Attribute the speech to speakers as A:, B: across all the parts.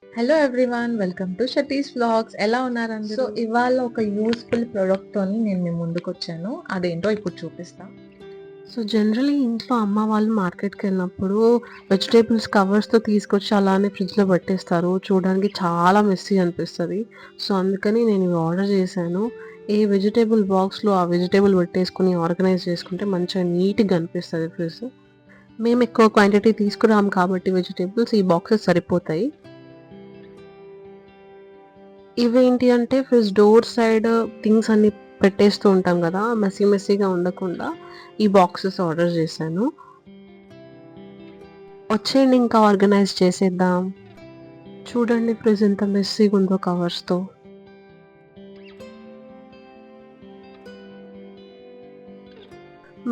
A: Hello everyone, welcome to Shatti's vlogs. ఎలా ఉన్నారు అందరూ? సో ఇవాళ ఒక యూస్ఫుల్ ప్రోడక్ట్ తోని నేను మీ ముందుకు వచ్చాను. అదేంటో ఇప్పుడు చూపిస్తా.
B: సో జనరలీ ఇంట్లో అమ్మ వాళ్ళు మార్కెట్కి వెళ్ళినప్పుడు వెజిటేబుల్స్ కవర్స్తో తీసుకొచ్చి అలానే ఫ్రిడ్జ్లో పెట్టేస్తారు. చూడడానికి చాలా మెస్సీ అనిపిస్తుంది. సో అందుకని నేను ఇవి ఆర్డర్ చేశాను. ఏ వెజిటేబుల్ బాక్స్లో ఆ వెజిటేబుల్ పెట్టేసుకుని ఆర్గనైజ్ చేసుకుంటే మంచిగా నీట్గా అనిపిస్తుంది ఫ్రిడ్జ్. మేము ఎక్కువ క్వాంటిటీ తీసుకురాం కాబట్టి వెజిటేబుల్స్ ఈ బాక్సెస్ సరిపోతాయి. ఇవేంటి అంటే ఫ్రిడ్జ్ డోర్ సైడ్ థింగ్స్ అన్ని పెట్టేస్తూ ఉంటాం కదా, మెస్సీగా ఉండకుండా ఈ బాక్సెస్ ఆర్డర్ చేశాను. వచ్చేయండి ఇంకా ఆర్గనైజ్ చేసేద్దాం. చూడండి ఫ్రిడ్జ్ ఎంత మెస్సీగా ఉందో కవర్స్తో.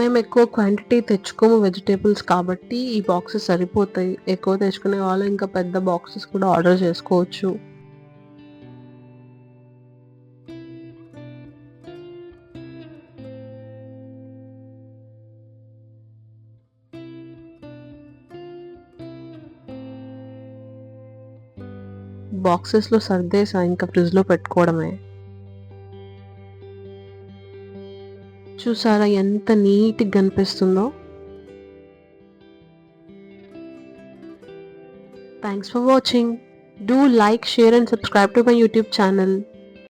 B: మేము ఎక్కువ క్వాంటిటీ తెచ్చుకోము వెజిటేబుల్స్ కాబట్టి ఈ బాక్సెస్ సరిపోతాయి. ఎక్కువ తెచ్చుకునే వాళ్ళు ఇంకా పెద్ద బాక్సెస్ కూడా ఆర్డర్ చేసుకోవచ్చు. బాక్సెస్లో సర్దేసా, ఇంకా ఫ్రిడ్జ్లో పెట్టుకోవడమే. చూసారా ఎంత నీట్గా కనిపిస్తుందో. Thanks for watching. Do like, share and subscribe to my YouTube channel.